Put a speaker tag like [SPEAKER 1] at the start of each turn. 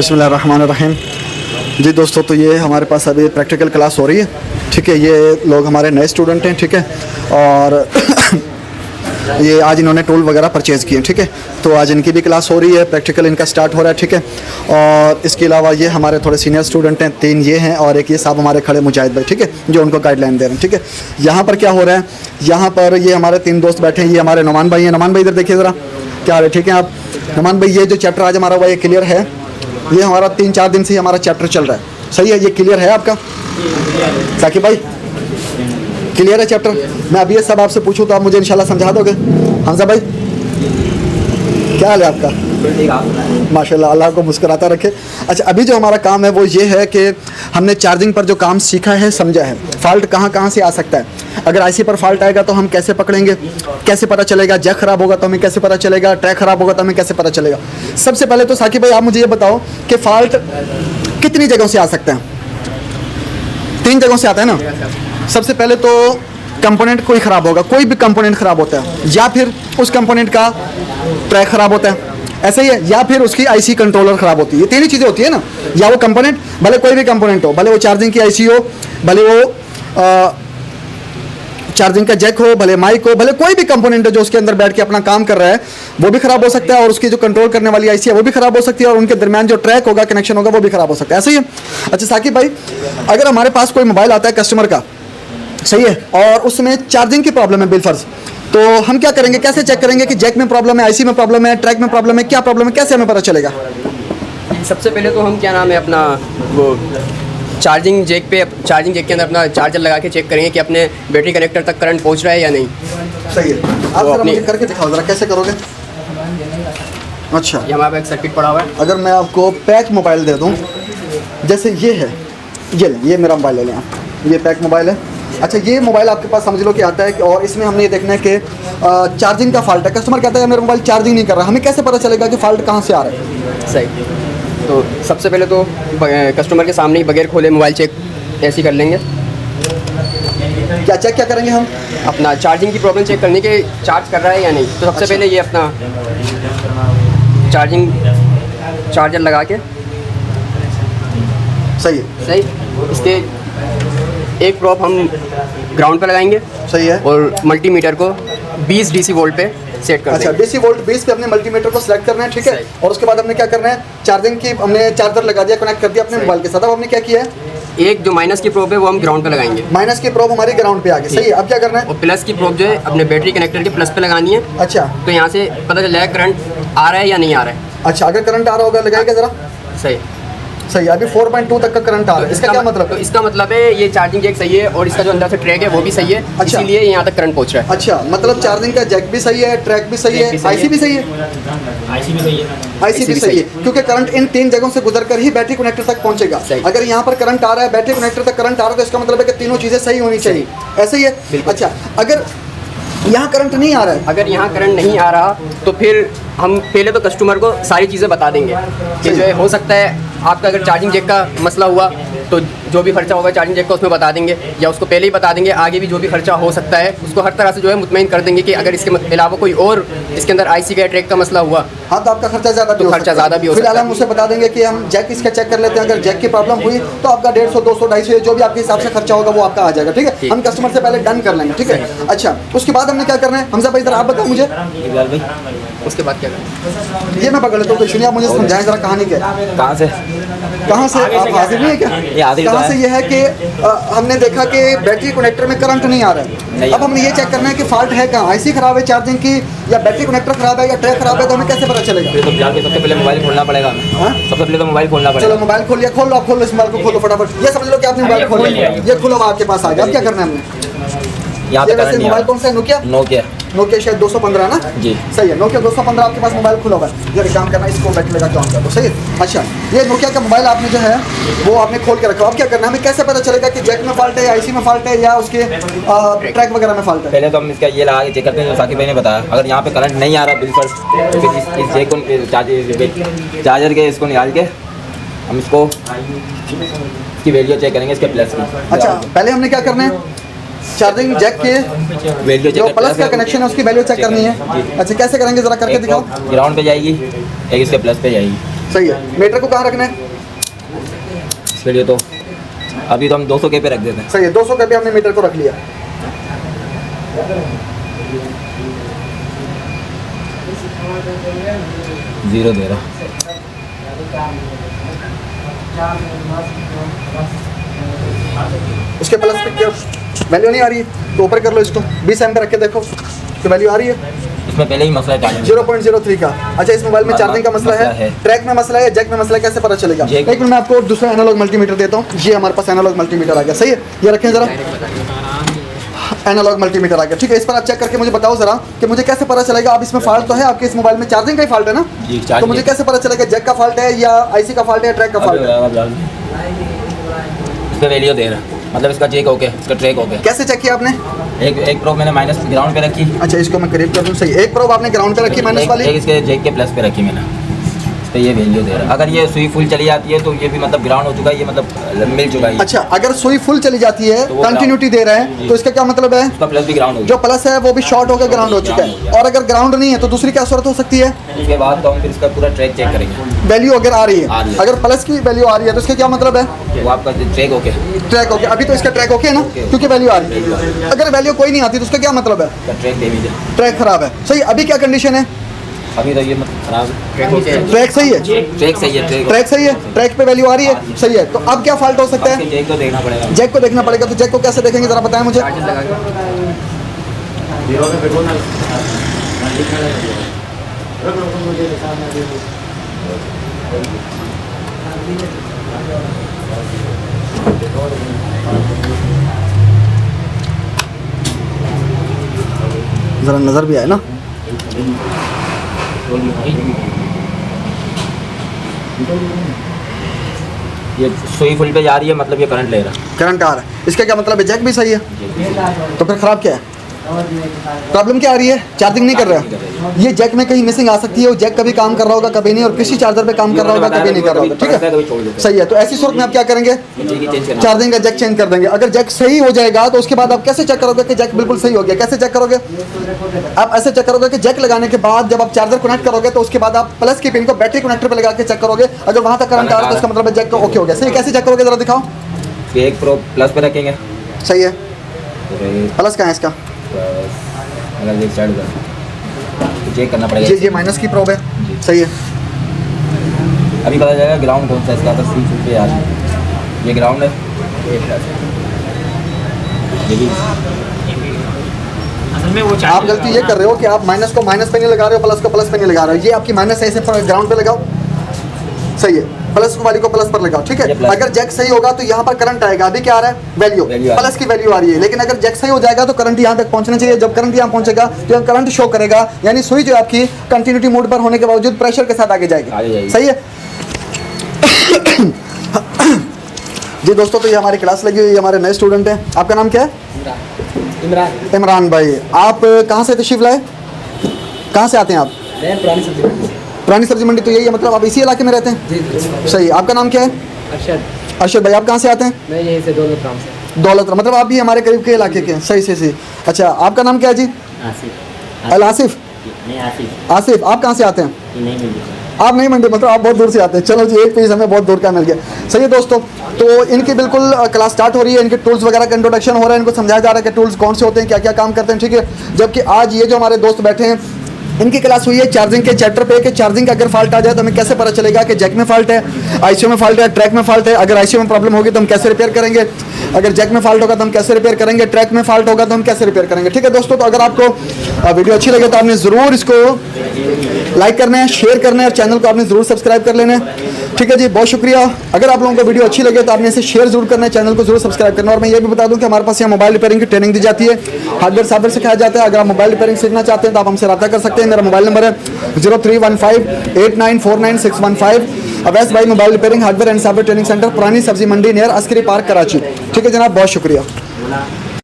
[SPEAKER 1] बिस्मिल्लाहिर्रहमानिर्रहीम। जी दोस्तों, तो ये हमारे पास अभी प्रैक्टिकल क्लास हो रही है, ठीक है। ये लोग हमारे नए स्टूडेंट हैं, ठीक है। और ये आज इन्होंने टूल वगैरह परचेज़ किए, ठीक है। तो आज इनकी भी क्लास हो रही है, प्रैक्टिकल इनका स्टार्ट हो रहा है, ठीक है। और इसके अलावा ये हमारे थोड़े सीनियर स्टूडेंट हैं, 3 ये हैं और एक ये साहब हमारे खड़े मुजाहिद भाई, ठीक है, जो उनको गाइडलाइन दे रहे हैं, ठीक है। यहाँ पर क्या हो रहा है, यहाँ पर ये हमारे 3 दोस्त बैठे हैं। ये हमारे नुमान भाई हैं। नुमान भाई इधर देखिए ज़रा, क्या हाल है, ठीक है आप? नुमान भाई, ये जो चैप्टर आज हमारा हुआ ये क्लियर है? ये हमारा 3-4 दिन से हमारा चैप्टर चल रहा है, सही है? ये क्लियर है आपका साकिब भाई? क्लियर है चैप्टर? मैं अभी ये सब आपसे पूछूं तो आप मुझे इंशाल्लाह समझा दोगे? हमजा भाई, क्या हाल है आपका? माशाल्लाह, अल्लाह को मुस्कुराता रखे। अच्छा, अभी जो हमारा काम है वो ये है कि हमने चार्जिंग पर जो काम सीखा है, समझा है, फ़ॉल्ट कहाँ कहाँ से आ सकता है। अगर आईसी पर फॉल्ट आएगा तो हम कैसे पकड़ेंगे, कैसे पता चलेगा? जैक ख़राब होगा तो हमें कैसे पता चलेगा? ट्रैक ख़राब होगा तो हमें कैसे पता चलेगा? सबसे पहले तो साकिब भाई आप मुझे ये बताओ कि फ़ॉल्ट कितनी जगहों से आ सकते हैं? 3 जगहों से आता है ना। सबसे पहले तो कंपोनेंट कोई ख़राब होगा, कोई भी कंपोनेंट ख़राब होता है, या फिर उस कंपोनेंट का ट्रैक ख़राब होता है, ऐसे ही है, या फिर उसकी आईसी कंट्रोलर ख़राब होती है। ये 3 ही चीज़ें होती है ना। या वो कंपोनेंट, भले कोई भी कंपोनेंट हो, भले वो चार्जिंग की आईसी हो, भले वो चार्जिंग का जैक हो, भले माइक हो, भले कोई भी कंपोनेंट है जो उसके अंदर बैठ के अपना काम कर रहा है, वो भी ख़राब हो सकता है। और उसकी जो कंट्रोल करने वाली आईसी है वो भी ख़राब हो सकती है, और उनके दरमियान जो ट्रैक होगा, कनेक्शन होगा, वो भी ख़राब हो सकता है, ऐसे ही है। अच्छा साकिब भाई, अगर हमारे पास कोई मोबाइल आता है कस्टमर का, सही है, और उसमें चार्जिंग की प्रॉब्लम है बिलफर्ज, तो हम क्या करेंगे, कैसे चेक करेंगे कि जैक में प्रॉब्लम है, आईसी में प्रॉब्लम है, ट्रैक में प्रॉब्लम है, क्या प्रॉब्लम है, कैसे हमें पता चलेगा?
[SPEAKER 2] सबसे पहले तो हम क्या नाम है अपना वो चार्जिंग जैक के अंदर अपना चार्जर लगा के चेक करेंगे कि अपने बैटरी कनेक्टर तक करंट पहुंच रहा है या नहीं।
[SPEAKER 1] सही है। आप जरा मुझे करके दिखाओ ज़रा, कैसे करोगे? अच्छा,
[SPEAKER 2] ये हमारे पास एक सर्किट पड़ा हुआ है।
[SPEAKER 1] अगर मैं आपको पैक मोबाइल दे दूं, जैसे ये है, ये मेरा मोबाइल ले लें आप, ये पैक मोबाइल है। अच्छा, ये मोबाइल आपके पास समझ लो कि आता है, और इसमें हमने ये देखना है कि चार्जिंग का फॉल्ट है। कस्टमर कहता है मेरा मोबाइल चार्जिंग नहीं कर रहा, हमें कैसे पता चलेगा कि फ़ॉल्ट कहाँ से आ रहा है?
[SPEAKER 2] सही। तो सबसे पहले तो कस्टमर के सामने ही बगैर खोले मोबाइल चेक ऐसे ही कर लेंगे।
[SPEAKER 1] क्या चेक क्या करेंगे हम?
[SPEAKER 2] अपना चार्जिंग की प्रॉब्लम चेक करने के चार्ज कर रहा है या नहीं। तो सबसे पहले ये अपना चार्जर लगा के,
[SPEAKER 1] सही है,
[SPEAKER 2] सही, इसके एक प्रोब हम ग्राउंड पे लगाएंगे,
[SPEAKER 1] सही है,
[SPEAKER 2] और मल्टीमीटर को 20 डीसी वोल्ट पे सेट कर
[SPEAKER 1] अच्छा,
[SPEAKER 2] देंगे।
[SPEAKER 1] डीसी वोल्ट 20 पे अपने मल्टीमीटर को सिलेक्ट करना है, ठीक है। और उसके बाद हमने क्या करना है, चार्जिंग की हमने चार्जर लगा दिया, कनेक्ट कर दिया अपने मोबाइल के साथ। अब हमने क्या किया है,
[SPEAKER 2] एक जो माइनस की प्रोब है वो हम ग्राउंड पे लगाएंगे।
[SPEAKER 1] माइनस की प्रोब हमारी ग्राउंड पे आ गई, सही है। अब क्या करना है,
[SPEAKER 2] और प्लस की प्रोब जो है अपने बैटरी कनेक्टर के प्लस पे लगानी है।
[SPEAKER 1] अच्छा,
[SPEAKER 2] तो यहाँ से पता चल जाएगा करंट आ रहा है या नहीं आ रहा है।
[SPEAKER 1] अच्छा, अगर करंट आ रहा होगा लगाएगा ज़रा,
[SPEAKER 2] सही
[SPEAKER 1] सही। अभी 4.2 तक का करंट आ रहा है, इसका क्या मतलब?
[SPEAKER 2] तो इसका मतलब है ये चार्जिंग जैक सही है, और इसका जो अंदर से ट्रैक है वो भी सही है,
[SPEAKER 1] अच्छा,
[SPEAKER 2] इसीलिए यहाँ तक करंट पहुँच रहा है।
[SPEAKER 1] अच्छा, मतलब चार्जिंग का जैक भी सही है, ट्रैक भी सही है, आईसी भी सही है, आईसी भी सही है, क्योंकि करंट इन 3 जगहों से गुजर कर ही बैटरी कनेक्टर तक पहुंचेगा। अगर यहाँ पर करंट आ रहा है, बैटरी कनेक्टर तक करंट आ रहा है, तो इसका मतलब है कि तीनों चीज़ें सही होनी चाहिए, ऐसे ही है। अच्छा, अगर यहाँ करंट नहीं आ रहा है,
[SPEAKER 2] अगर यहाँ करंट नहीं आ रहा तो फिर हम पहले तो कस्टमर को सारी चीज़ें बता देंगे कि जो है, हो सकता है आपका अगर चार्जिंग जैक का मसला हुआ तो जो भी खर्चा होगा चार्जिंग जैक का उसमें बता देंगे, या उसको पहले ही बता देंगे, आगे भी जो भी खर्चा हो सकता है उसको हर तरह से जो है मुतमईन कर देंगे कि अगर इसके अलावा कोई और इसके अंदर आईसी का ट्रैक का मसला हुआ,
[SPEAKER 1] हाँ, तो आपका खर्चा ज़्यादा भी हो सकता है। फिलहाल हम उसे बता देंगे कि हम जैक इसका चेक कर लेते हैं, अगर जैक की प्रॉब्लम हुई तो आपका 150, 200, 250 जो भी आपके हिसाब से खर्चा होगा वो आपका आ जाएगा, ठीक है। हम कस्टमर से पहले डन कर लेंगे, ठीक है। अच्छा, उसके बाद हमने क्या करना है, हमजा भाई इधर आप बताओ मुझे,
[SPEAKER 2] उसके बाद क्या करें?
[SPEAKER 1] ये मैं पकड़ लेता हूँ, सुनिए आप मुझे समझाएं जरा, कहानी क्या है? कहाँ से आप हाजिर नहीं है क्या? कहाँ से? ये है कि हमने देखा कि बैटरी कनेक्टर में करंट नहीं आ रहा है। अब हमने ये चेक करना है कि फॉल्ट है कहाँ, आईसी खराब है चार्जिंग की, या बैटरी कनेक्टर खराब है, या ट्रैक खराब है, तो हमें कैसे पता चलेगा?
[SPEAKER 3] तो जाके सबसे पहले मोबाइल खोलना पड़ेगा। सबसे पहले तो मोबाइल खोलना पड़ेगा।
[SPEAKER 1] चलो मोबाइल खोल लिया, खोल लो, आप खोल लो इस मोबाइल को, खोलो फटाफट। ये समझ लो कि आपने मोबाइल खोल लिया, ये खुला हुआ आपके पास आ गया। अब क्या करना है हमने,
[SPEAKER 3] यहाँ पे करंट नहीं
[SPEAKER 1] मोबाइल कौन सा है, नोकिया शायद 215 ना
[SPEAKER 3] जी,
[SPEAKER 1] सही है, नोकिया 215 आपके पास मोबाइल खुला हुआ है। ये काम करना, इसको बैटरी लगा के ऑन कर दो, सही है। अच्छा, ये नोकिया का मोबाइल आपने जो है वो आपने खोल के रखा। अब क्या करना है, हमें कैसे पता चलेगा कि जैक में फॉल्ट है, आईसी में फॉल्ट है, या उसके ट्रैक वगैरह में फॉल्ट है?
[SPEAKER 3] पहले तो हम इसका ये लगा के चेक करते हैं, जो साकिब भाई ने बताया। अगर यहाँ पे करंट नहीं आ रहा बिल्कुल, तो फिर इस जैक को चार्जर के इसको निकाल के हम इसको इसकी वैल्यू चेक करेंगे, इसके प्लस की।
[SPEAKER 1] अच्छा, पहले हमने क्या करना है, चार्जिंग जैक के
[SPEAKER 3] वैल्यू
[SPEAKER 1] जो प्लस का कनेक्शन है उसकी वैल्यू चेक करनी है। अच्छा, कैसे करेंगे जरा करके दिखाओ।
[SPEAKER 3] ग्राउंड पे जाएगी, एक इसके प्लस पे जाएगी।
[SPEAKER 1] सही है। मीटर को कहाँ रखना है?
[SPEAKER 3] इसके लिए तो अभी तो हम 200 के पे रख देते हैं।
[SPEAKER 1] सही है, 200 के पे हमने मीटर को रख लिया।
[SPEAKER 3] जीरो दे रहा।
[SPEAKER 1] उसके प्लस पे क्या वैल्यू नहीं आ रही है तो ऊपर कर लो इसको, 20 एम पे रख के देखो तो वैल्यू आ रही है।
[SPEAKER 3] इसमें पहले ही मसला है
[SPEAKER 1] 0.03 का। अच्छा, इस मोबाइल में चार्जिंग का मसला है, ट्रैक में मसला है, जैक में मसला है, कैसे पता चलेगा? एक मिनट मैं आपको दूसरा एनालॉग मल्टीमीटर देता हूँ। ये हमारे पास एनालॉग मल्टीमीटर आ गया। सही है, ये रखें जरा, एनालॉग मल्टीमीटर आ गया। ठीक है, इस पर आप चेक करके मुझे बताओ जरा कि मुझे कैसे पता चलेगा। आप इसमें फॉल्ट तो है आपके इस मोबाइल में, चार्जिंग का ही फॉल्ट है ना? तो मुझे कैसे पता चलेगा जैक का फॉल्ट है या आईसी का फॉल्ट है या ट्रैक का फॉल्ट है?
[SPEAKER 3] इसका वैल्यू दे रहा, मतलब इसका जैक ओके, इसका ट्रैक ओके।
[SPEAKER 1] कैसे चेक किया आपने?
[SPEAKER 3] एक प्रोब मैंने माइनस ग्राउंड पे रखी।
[SPEAKER 1] अच्छा, इसको मैं करीब कर दूं। सही, एक प्रोब आपने ग्राउंड पे रखी माइनस वाली,
[SPEAKER 3] एक इसके जैक के प्लस पे रखी मैंने, तो ये वैल्यू दे रहा है। अगर ये सुई फुल चली जाती है तो ये भी मतलब ग्राउंड हो चुका है, ये मतलब मिल चुका है।
[SPEAKER 1] अच्छा, अगर सुई फुल चली जाती है,
[SPEAKER 3] तो
[SPEAKER 1] कंटिन्यूटी दे रहा है, तो इसका क्या मतलब है?
[SPEAKER 3] उसका प्लस भी ग्राउंड हो
[SPEAKER 1] जो प्लस है वो भी शॉर्ट होकर ग्राउंड हो चुका है। और अगर ग्राउंड नहीं है तो दूसरी क्या सूरत हो सकती है?
[SPEAKER 3] उसके बाद तो हम फिर इसका पूरा ट्रैक चेक करेंगे।
[SPEAKER 1] वैल्यू अगर आ रही है,
[SPEAKER 3] आ रही है।
[SPEAKER 1] अगर प्लस की वैल्यू आ रही है तो इसका क्या मतलब है?
[SPEAKER 3] वो आपका ट्रैक ओके,
[SPEAKER 1] ट्रैक ओके। अभी तो इसका ट्रैक ओके है ना, क्योंकि वैल्यू आ रही है। अगर वैल्यू कोई नहीं आती तो उसका क्या मतलब है?
[SPEAKER 3] ट्रैक डैमेज है,
[SPEAKER 1] ट्रैक खराब है। सही, अभी क्या कंडीशन है?
[SPEAKER 3] अभी तो ये मतलब खराब है।
[SPEAKER 1] ट्रैक सही है,
[SPEAKER 3] ट्रैक सही है,
[SPEAKER 1] ट्रैक सही है, ट्रैक पे वैल्यू आ रही है। सही है, तो अब क्या फॉल्ट हो सकता है?
[SPEAKER 3] जैक को देखना पड़ेगा।
[SPEAKER 1] जैक को देखना पड़ेगा। तो जैक को कैसे देखेंगे जरा बताएं मुझे। जरा नजर भी आए ना।
[SPEAKER 3] ये सुई फुल पे जा रही है, मतलब ये करंट ले रहा है।
[SPEAKER 1] करंट आ रहा है, इसका क्या मतलब है? जैक भी सही है, तो फिर खराब क्या है? प्रॉब्लम क्या आ रही है? चार्जिंग नहीं कर रहा है। ये जैक में कहीं मिसिंग आ सकती है। वो जैक कभी काम कर रहा होगा, कभी नहीं, और किसी चार्जर पे काम कर रहा होगा, कभी नहीं कर रहा होगा। ठीक है, सही है। तो ऐसी सूरत में आप क्या करेंगे? चार्जिंग का जैक चेंज कर देंगे। अगर जैक सही हो जाएगा तो उसके बाद आप कैसे चेक करोगे कि जैक बिल्कुल सही हो गया? कैसे चेक करोगे? आप ऐसे चेक करोगे कि जैक लगाने के बाद जब आप चार्जर कनेक्ट करोगे तो उसके बाद आप प्लस की पिन को बैटरी कनेक्टर पे लगा के चेक करोगे। अगर वहां तक करंट आ रहा है तो इसका मतलब जैक ओके हो गया। सही, कैसे चेक करोगे जरा दिखाओ।
[SPEAKER 3] एक प्रो प्लस पे रखेंगे।
[SPEAKER 1] सही है, प्लस कहाँ है इसका?
[SPEAKER 3] अगर एक साइड तो चेक करना पड़ेगा।
[SPEAKER 1] ये माइनस की प्रोब है। सही है,
[SPEAKER 3] अभी पता चलेगा ग्राउंड कौन सा इसका। अगर सी फुल पे आ रहा है, ये ग्राउंड है, ये भी
[SPEAKER 4] असल में वो
[SPEAKER 1] आप गलती ये कर रहे हो कि आप माइनस को माइनस पे नहीं लगा रहे हो, प्लस को प्लस पे नहीं लगा रहे हो। ये आपकी माइनस है, इसे ग्राउंड पे लगाओ। सही है, प्लस वाली को प्लस पर लगाओ। ठीक है, अगर जैक सही होगा तो यहाँ पर करंट आएगा। अभी क्या आ रहा है? वैल्यू, प्लस की वैल्यू आ रही है। लेकिन अगर जैक सही हो जाएगा तो करंट यहाँ तक पहुँचना चाहिए। जब करंट यहाँ पहुँचेगा तो यहाँ करंट शो करेगा, यानी सुई जो आपकी कंटिन्यूटी मोड पर होने के बावजूद प्रेशर के साथ आगे जाएगी। सही है जी दोस्तों, तो ये हमारी क्लास लगी हुई, हमारे नए स्टूडेंट हैं। आपका नाम क्या है? इमरान भाई। आप कहाँ से तशरीफ लाए? कहाँ से आते हैं आप? पुरानी सब्जी मंडी। तो यही है, मतलब आप इसी इलाके में रहते हैं? जी। सही, आपका नाम क्या है? अरशद भाई। आप कहाँ से आते हैं?
[SPEAKER 4] मैं यहीं से दौलत राम से।
[SPEAKER 1] दौलत, मतलब आप भी हमारे करीब के इलाके के हैं। सही सही। अच्छा, आपका नाम क्या है जी? अल आसिफ। आसिफ, आप कहाँ से आते हैं? आप नहीं मंडी, मतलब आप बहुत दूर से आते हैं। चलो जी, एक पीस हमें बहुत दूर का मिल गया। सही है दोस्तों, तो इनकी बिल्कुल क्लास स्टार्ट हो रही है। इनके टूल्स वगैरह का इंट्रोडक्शन हो रहा है। इनको समझाया जा रहा है कि टूल्स कौन से होते हैं, क्या क्या काम करते हैं। ठीक है, जबकि आज ये जो हमारे दोस्त बैठे हैं इनकी क्लास हुई है चार्जिंग के चैप्टर पे कि चार्जिंग का अगर फॉल्ट आ जाए तो हमें कैसे पता चलेगा कि जैक में फॉल्ट है, आईसीयू में फॉल्ट है, ट्रैक में फॉल्ट है। अगर आईसीयू में प्रॉब्लम होगी तो हम कैसे रिपेयर करेंगे, अगर जैक में फॉल्ट होगा तो हम कैसे रिपेयर करेंगे, ट्रैक में फॉल्ट होगा तो हम कैसे रिपेयर करेंगे। ठीक है दोस्तों, तो अगर आपको वीडियो अच्छी लगे तो आपने ज़रूर इसको लाइक करना है, शेयर करना है और चैनल को आपने ज़रूर सब्सक्राइब कर लेना है। ठीक है जी, बहुत शुक्रिया। अगर आप लोगों को वीडियो अच्छी लगे तो आपने इसे शेयर जरूर करना है, चैनल को जरूर सब्सक्राइब करना है। और मैं ये भी बता दूं कि हमारे पास यहाँ मोबाइल रिपेयरिंग की ट्रेनिंग दी जाती है, हार्डवेयर सॉफ्टवेयर सिखाया जाता है। अगर आप मोबाइल रिपेयरिंग सीखना चाहते हैं तो आप हमसे रब्ता कर सकते हैं। मेरा मोबाइल नंबर है 031589499615। अवैस भाई mobile repairing hardware and software training centre, पुरानी सब्जी मंडी नियर अस्करी पार्क, कराची। ठीक है जनाब, बहुत शुक्रिया।